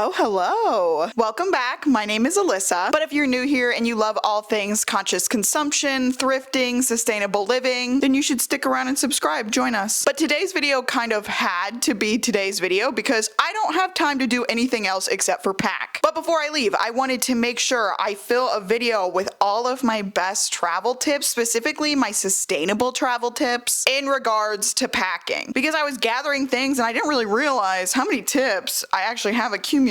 Oh, hello. Welcome back. My name is Alyssa, but if you're new here and you love all things conscious consumption, thrifting, sustainable living, then you should stick around and subscribe. Join us. But today's video kind of had to be today's video because I don't have time to do anything else except for pack. But before I leave, I wanted to make sure I fill a video with all of my best travel tips, specifically my sustainable travel tips in regards to packing. Because I was gathering things and I didn't really realize how many tips I actually have accumulated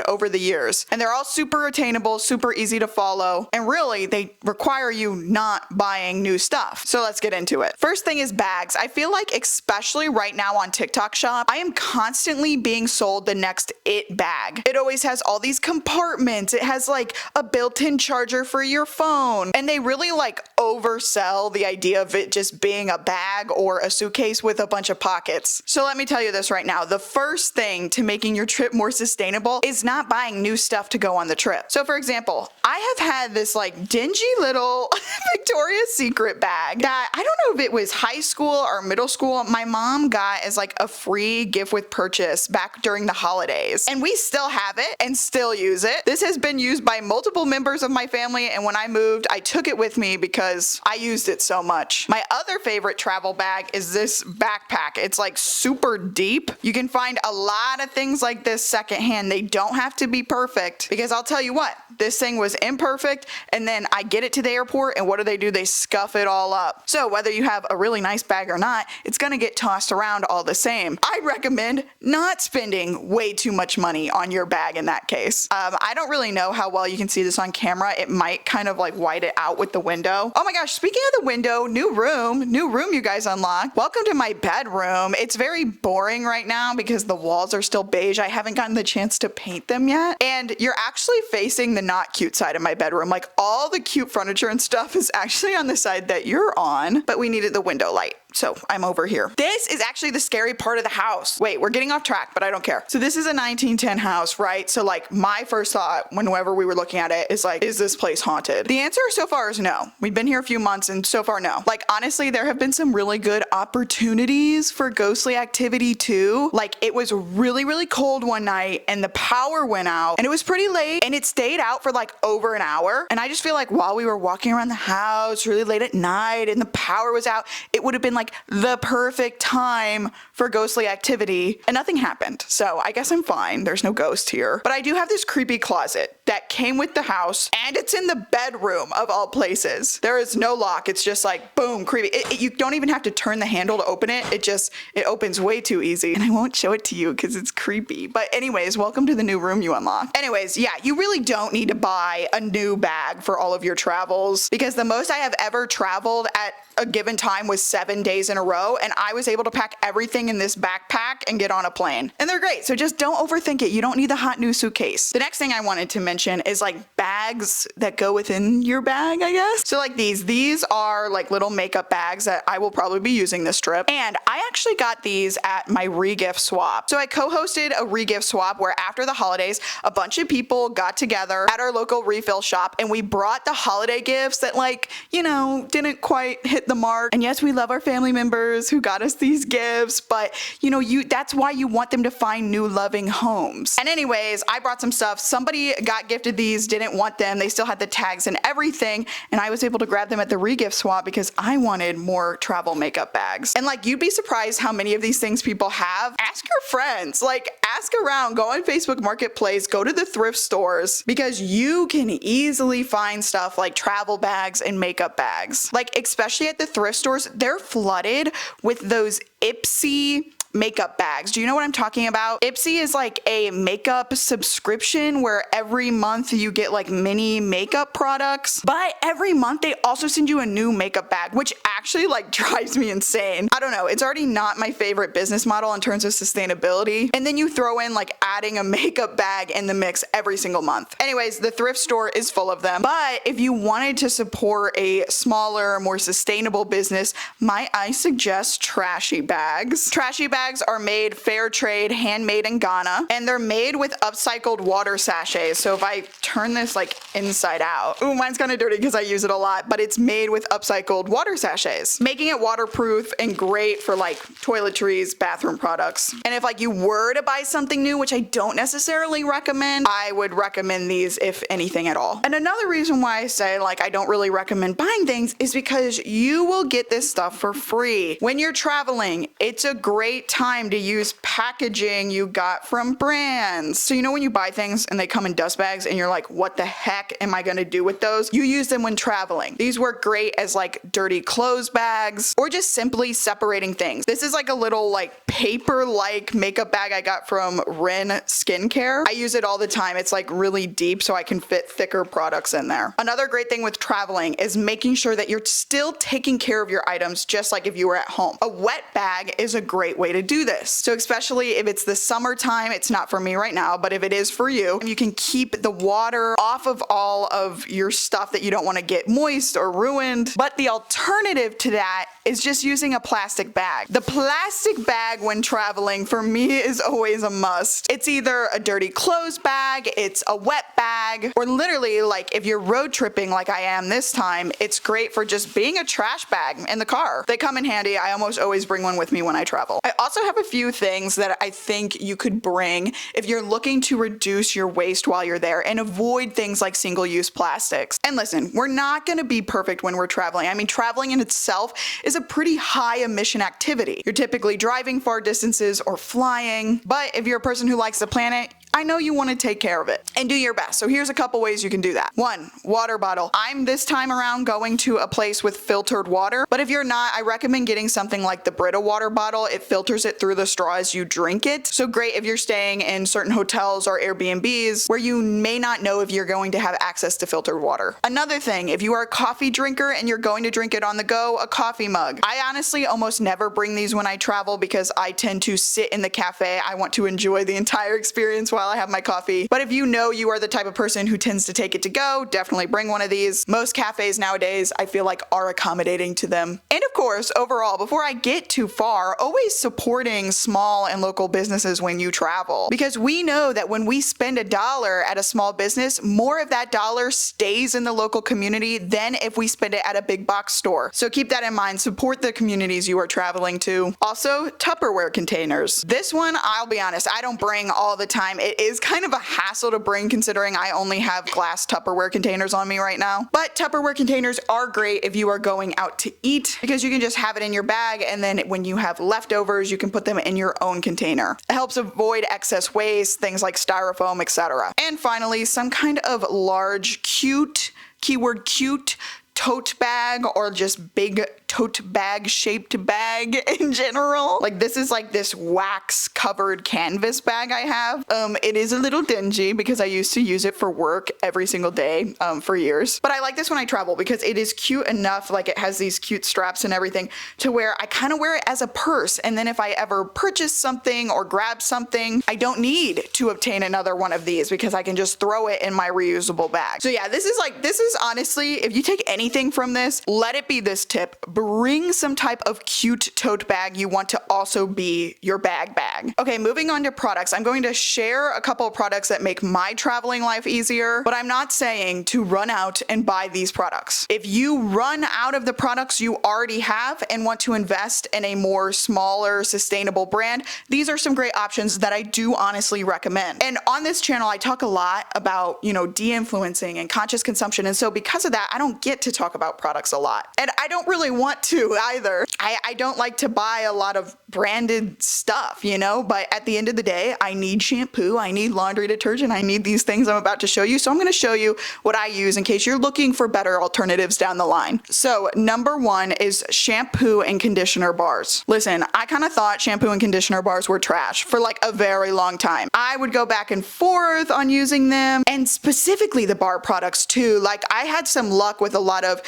over the years. And they're all super attainable, super easy to follow, and really they require you not buying new stuff. So let's get into it. First thing is bags. I feel like especially right now on TikTok Shop, I am constantly being sold the next it bag. It always has all these compartments. It has like a built-in charger for your phone. And they really like oversell the idea of it just being a bag or a suitcase with a bunch of pockets. So let me tell you this right now. The first thing to making your trip more sustainable is not buying new stuff to go on the trip. So for example, I have had this like dingy little Victoria's Secret bag that I don't know if it was high school or middle school. My mom got as like a free gift with purchase back during the holidays. And we still have it and still use it. This has been used by multiple members of my family, and when I moved, I took it with me because I used it so much. My other favorite travel bag is this backpack. It's like super deep. You can find a lot of things like this secondhand. They don't have to be perfect, because I'll tell you what, this thing was imperfect, and then I get it to the airport, and what do? They scuff it all up. So whether you have a really nice bag or not, it's gonna get tossed around all the same. I recommend not spending way too much money on your bag in that case. I don't really know how well you can see this on camera. It might kind of like white it out with the window. Oh my gosh, speaking of the window, new room you guys unlocked. Welcome to my bedroom. It's very boring right now because the walls are still beige. I haven't gotten the chance to paint them yet. And you're actually facing the not cute side of my bedroom. Like all the cute furniture and stuff is actually on the side that you're on, but we needed the window light. So I'm over here. This is actually the scary part of the house. Wait, we're getting off track, but I don't care. So this is a 1910 house, right? So like my first thought whenever we were looking at it is like, is this place haunted? The answer so far is no. We've been here a few months and so far no. Like honestly, there have been some really good opportunities for ghostly activity too. Like it was really, really cold one night and the power went out and it was pretty late and it stayed out for like over an hour. And I just feel like while we were walking around the house really late at night and the power was out, it would have been like the perfect time for ghostly activity and nothing happened. So I guess I'm fine. There's no ghost here. But I do have this creepy closet that came with the house and it's in the bedroom of all places. There is no lock. It's just like boom, creepy. You don't even have to turn the handle to open it. It opens way too easy. And I won't show it to you because it's creepy. But anyways, welcome to the new room you unlocked. Anyways, yeah, you really don't need to buy a new bag for all of your travels because the most I have ever traveled at a given time was 7 days in a row, and I was able to pack everything in this backpack and get on a plane. And they're great, so just don't overthink it. You don't need the hot new suitcase. The next thing I wanted to mention is like bags that go within your bag, I guess. So like these are like little makeup bags that I will probably be using this trip. And I actually got these at my re-gift swap. So I co-hosted a re-gift swap where after the holidays, a bunch of people got together at our local refill shop and we brought the holiday gifts that like, you know, didn't quite hit the mark. And yes, we love our family members who got us these gifts, but you know, that's why you want them to find new loving homes. And anyways, I brought some stuff. Somebody got gifted these, didn't want them. They still had the tags and everything. And I was able to grab them at the re-gift swap because I wanted more travel makeup bags. And like, you'd be surprised how many of these things people have. Ask your friends, like ask around, go on Facebook Marketplace, go to the thrift stores because you can easily find stuff like travel bags and makeup bags. Like especially at the thrift stores, they're flooded with those Ipsy makeup bags. Do you know what I'm talking about? Ipsy is like a makeup subscription where every month you get like mini makeup products, but every month they also send you a new makeup bag, which actually like drives me insane. I don't know. It's already not my favorite business model in terms of sustainability. And then you throw in like adding a makeup bag in the mix every single month. Anyways, the thrift store is full of them. But if you wanted to support a smaller, more sustainable business, might I suggest trashy bags? Trashy bags bags are made fair trade, handmade in Ghana, and they're made with upcycled water sachets. So if I turn this like inside out, ooh, mine's kind of dirty because I use it a lot, but it's made with upcycled water sachets, making it waterproof and great for like toiletries, bathroom products. And if like you were to buy something new, which I don't necessarily recommend, I would recommend these if anything at all. And another reason why I say like I don't really recommend buying things is because you will get this stuff for free. When you're traveling, it's a great time to use packaging you got from brands. So you know when you buy things and they come in dust bags and you're like, what the heck am I gonna do with those? You use them when traveling. These work great as like dirty clothes bags or just simply separating things. This is like a little like paper-like makeup bag I got from Ren Skincare. I use it all the time. It's like really deep so I can fit thicker products in there. Another great thing with traveling is making sure that you're still taking care of your items just like if you were at home. A wet bag is a great way to do this. So especially if it's the summertime, it's not for me right now, but if it is for you, you can keep the water off of all of your stuff that you don't want to get moist or ruined. But the alternative to that is just using a plastic bag. The plastic bag when traveling for me is always a must. It's either a dirty clothes bag, it's a wet bag, or literally like if you're road tripping like I am this time, it's great for just being a trash bag in the car. They come in handy. I almost always bring one with me when I travel. I also have a few things that I think you could bring if you're looking to reduce your waste while you're there and avoid things like single-use plastics. And listen, we're not gonna be perfect when we're traveling. I mean, traveling in itself is a pretty high emission activity. You're typically driving far distances or flying, but if you're a person who likes the planet, I know you want to take care of it and do your best. So here's a couple ways you can do that. 1, water bottle. I'm this time around going to a place with filtered water, but if you're not, I recommend getting something like the Brita water bottle. It filters it through the straw as you drink it. So great if you're staying in certain hotels or Airbnbs where you may not know if you're going to have access to filtered water. Another thing, if you are a coffee drinker and you're going to drink it on the go, a coffee mug. I honestly almost never bring these when I travel because I tend to sit in the cafe. I want to enjoy the entire experience while I have my coffee. But if you know you are the type of person who tends to take it to go, definitely bring one of these. Most cafes nowadays, I feel like, are accommodating to them. And of course, overall, before I get too far, always supporting small and local businesses when you travel. Because we know that when we spend $1 at a small business, more of that dollar stays in the local community than if we spend it at a big box store. So keep that in mind. Support the communities you are traveling to. Also, Tupperware containers. This one, I'll be honest, I don't bring all the time. It is kind of a hassle to bring considering I only have glass Tupperware containers on me right now. But Tupperware containers are great if you are going out to eat because you can just have it in your bag and then when you have leftovers, you can put them in your own container. It helps avoid excess waste, things like styrofoam, etc. And finally, some kind of large, cute, keyword cute, tote bag or just big tote bag shaped bag in general. Like this is like this wax covered canvas bag I have. It is a little dingy because I used to use it for work every single day for years. But I like this when I travel because it is cute enough, like it has these cute straps and everything to where I kind of wear it as a purse. And then if I ever purchase something or grab something, I don't need to obtain another one of these because I can just throw it in my reusable bag. So yeah, this is honestly, if you take anything from this, let it be this tip. Bring some type of cute tote bag you want to also be your bag. Okay, moving on to products. I'm going to share a couple of products that make my traveling life easier, but I'm not saying to run out and buy these products. If you run out of the products you already have and want to invest in a more smaller, sustainable brand, these are some great options that I do honestly recommend. And on this channel, I talk a lot about, de-influencing and conscious consumption. And so because of that, I don't get to talk about products a lot. And I don't really want to either. I don't like to buy a lot of branded stuff, but at the end of the day, I need shampoo, I need laundry detergent, I need these things I'm about to show you. So I'm going to show you what I use in case you're looking for better alternatives down the line. So number 1 is shampoo and conditioner bars. Listen, I kind of thought shampoo and conditioner bars were trash for like a very long time. I would go back and forth on using them, and specifically the bar products too. Like I had some luck with a lot of,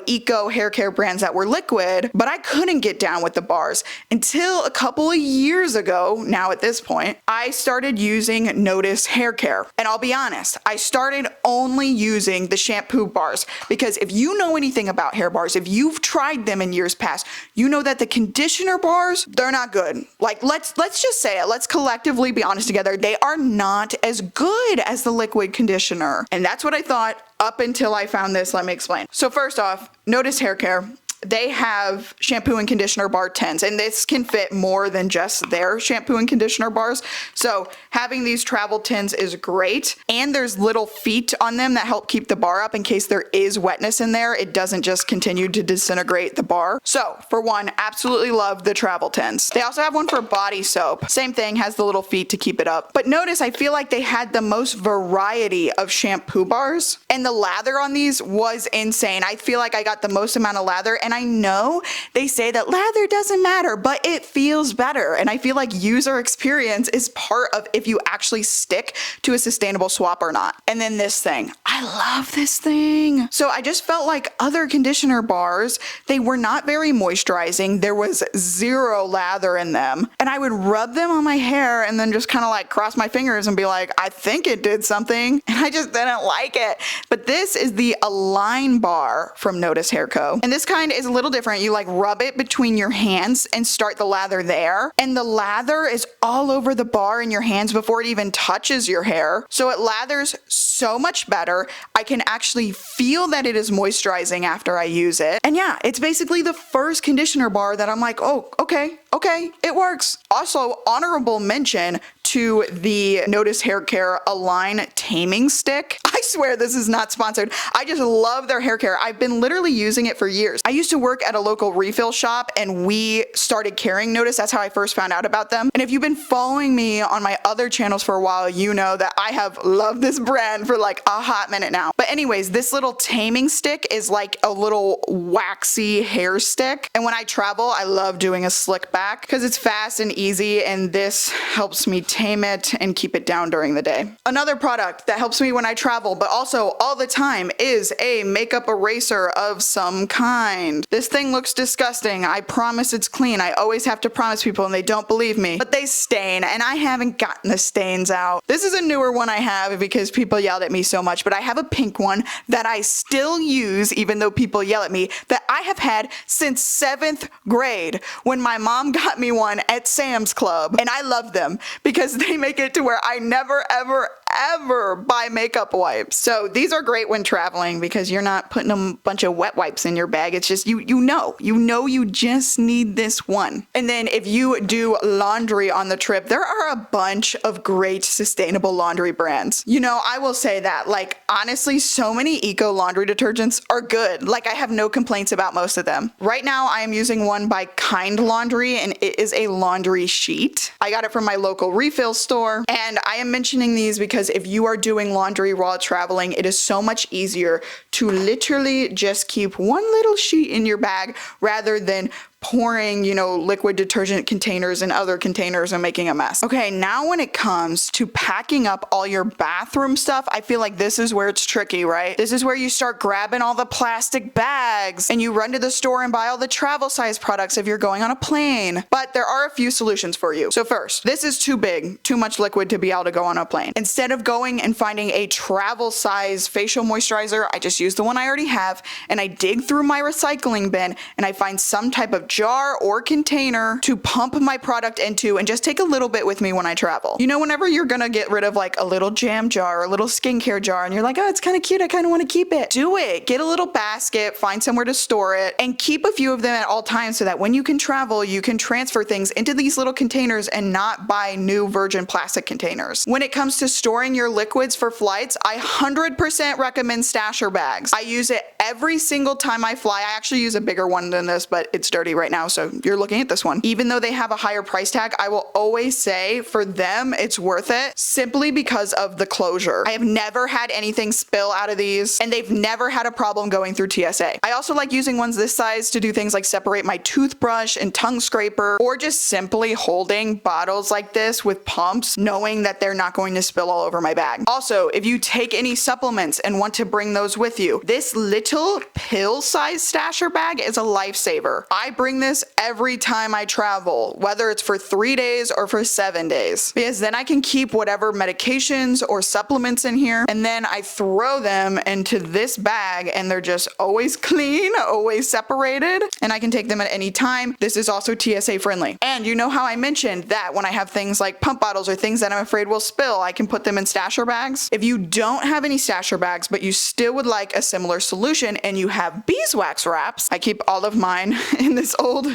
eco hair care brands that that were liquid, but I couldn't get down with the bars until a couple of years ago. Now at this point, I started using Notice hair care. And I'll be honest, I started only using the shampoo bars because if you know anything about hair bars, if you've tried them in years past, you know that the conditioner bars, they're not good. Like, let's just say it. Let's collectively be honest together. They are not as good as the liquid conditioner. And that's what I thought up until I found this. Let me explain. So first off, Notice hair care. They have shampoo and conditioner bar tins, and this can fit more than just their shampoo and conditioner bars. So having these travel tins is great. And there's little feet on them that help keep the bar up in case there is wetness in there. It doesn't just continue to disintegrate the bar. So for one, absolutely love the travel tins. They also have one for body soap. Same thing, has the little feet to keep it up. But notice, I feel like they had the most variety of shampoo bars, and the lather on these was insane. I feel like I got the most amount of lather, and I know they say that lather doesn't matter, but it feels better. And I feel like user experience is part of if you actually stick to a sustainable swap or not. And then this thing, I love this thing. So I just felt like other conditioner bars, they were not very moisturizing. There was zero lather in them. And I would rub them on my hair and then just kind of like cross my fingers and be like, I think it did something. And I just didn't like it. But this is the Align bar from Notice Hair Co. And this kind is a little different. You like rub it between your hands and start the lather there. And the lather is all over the bar in your hands before it even touches your hair. So it lathers so much better. I can actually feel that it is moisturizing after I use it. And yeah, it's basically the first conditioner bar that I'm like, oh, okay, it works. Also, honorable mention to the Notice Hair Care Align Taming Stick. I swear this is not sponsored. I just love their hair care. I've been literally using it for years. I used to work at a local refill shop and we started carrying Notice. That's how I first found out about them. And if you've been following me on my other channels for a while, you know that I have loved this brand for like a hot minute now. But anyways, this little taming stick is like a little waxy hair stick. And when I travel, I love doing a slick back because it's fast and easy, and this helps me tame it and keep it down during the day. Another product that helps me when I travel, but also all the time, is a makeup eraser of some kind. This thing looks disgusting. I promise it's clean. I always have to promise people and they don't believe me, but they stain and I haven't gotten the stains out. This is a newer one I have because people yelled at me so much, but I have a pink one that I still use even though people yell at me, that I have had since 7th grade when my mom got me one at Sam's Club. And I love them because they make it to where I never ever buy makeup wipes. So these are great when traveling because you're not putting a bunch of wet wipes in your bag. It's just you know you just need this one. And then if you do laundry on the trip, there are a bunch of great sustainable laundry brands. You know, I will say that, like, honestly, so many eco laundry detergents are good. Like, I have no complaints about most of them. Right now I am using one by Kind Laundry and it is a laundry sheet. I got it from my local refill store, and I am mentioning these because if you are doing laundry while traveling, it is so much easier to literally just keep one little sheet in your bag rather than pouring, you know, liquid detergent containers in other containers and making a mess. Okay, now when it comes to packing up all your bathroom stuff, I feel like this is where it's tricky, right? This is where you start grabbing all the plastic bags and you run to the store and buy all the travel size products if you're going on a plane. But there are a few solutions for you. So first, this is too big, too much liquid to be able to go on a plane. Instead of going and finding a travel size facial moisturizer, I just use the one I already have and I dig through my recycling bin and I find some type of jar or container to pump my product into and just take a little bit with me when I travel. You know, whenever you're gonna get rid of like a little jam jar or a little skincare jar and you're like, oh, it's kind of cute, I kind of want to keep it. Do it. Get a little basket, find somewhere to store it, and keep a few of them at all times so that when you can travel, you can transfer things into these little containers and not buy new virgin plastic containers. When it comes to storing your liquids for flights, I 100% recommend stasher bags. I use it every single time I fly. I actually use a bigger one than this, but it's dirty right right now, so you're looking at this one. Even though they have a higher price tag, I will always say for them, it's worth it simply because of the closure. I have never had anything spill out of these, and they've never had a problem going through TSA. I also like using ones this size to do things like separate my toothbrush and tongue scraper, or just simply holding bottles like this with pumps, knowing that they're not going to spill all over my bag. Also, if you take any supplements and want to bring those with you, this little pill-sized stasher bag is a lifesaver. I bring this every time I travel, whether it's for 3 days or for 7 days, because then I can keep whatever medications or supplements in here, and then I throw them into this bag and they're just always clean, always separated, and I can take them at any time. This is also TSA friendly. And you know how I mentioned that when I have things like pump bottles or things that I'm afraid will spill, I can put them in stasher bags. If you don't have any stasher bags, but you still would like a similar solution and you have beeswax wraps, I keep all of mine in this old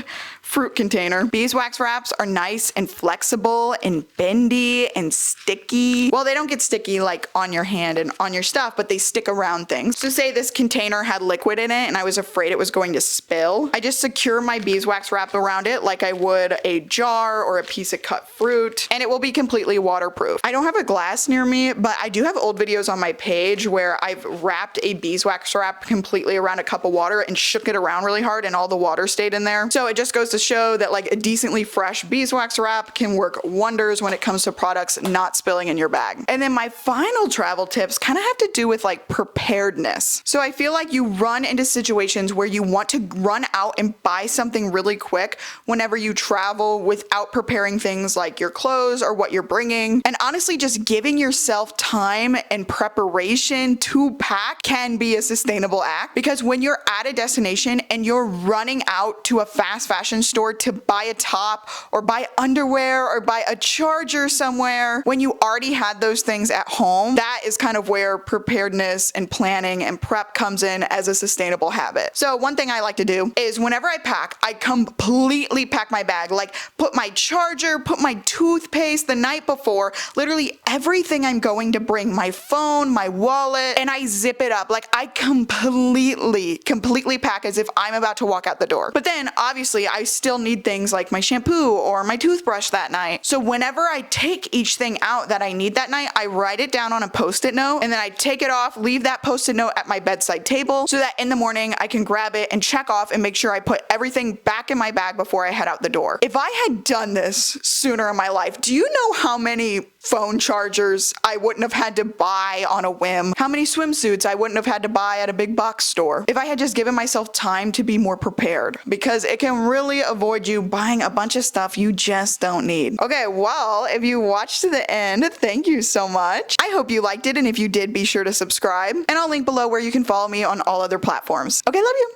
fruit container. Beeswax wraps are nice and flexible and bendy and sticky. Well, they don't get sticky like on your hand and on your stuff, but they stick around things. So say this container had liquid in it and I was afraid it was going to spill, I just secure my beeswax wrap around it like I would a jar or a piece of cut fruit, and it will be completely waterproof. I don't have a glass near me, but I do have old videos on my page where I've wrapped a beeswax wrap completely around a cup of water and shook it around really hard and all the water stayed in there. So it just goes to show that like a decently fresh beeswax wrap can work wonders when it comes to products not spilling in your bag. And then my final travel tips kind of have to do with like preparedness. So I feel like you run into situations where you want to run out and buy something really quick whenever you travel without preparing things like your clothes or what you're bringing. And honestly, just giving yourself time and preparation to pack can be a sustainable act, because when you're at a destination and you're running out to a fast fashion store to buy a top or buy underwear or buy a charger somewhere, when you already had those things at home, that is kind of where preparedness and planning and prep comes in as a sustainable habit. So one thing I like to do is whenever I pack, I completely pack my bag, like put my charger, put my toothpaste the night before, literally everything I'm going to bring, my phone, my wallet, and I zip it up. Like I completely pack as if I'm about to walk out the door. But then obviously I still need things like my shampoo or my toothbrush that night. So whenever I take each thing out that I need that night, I write it down on a post-it note, and then I take it off, leave that post-it note at my bedside table so that in the morning I can grab it and check off and make sure I put everything back in my bag before I head out the door. If I had done this sooner in my life, do you know how many phone chargers I wouldn't have had to buy on a whim? How many swimsuits I wouldn't have had to buy at a big box store if I had just given myself time to be more prepared? Because it can really avoid you buying a bunch of stuff you just don't need. Okay, well, if you watched to the end, thank you so much. I hope you liked it, and if you did, be sure to subscribe, and I'll link below where you can follow me on all other platforms. Okay, love you.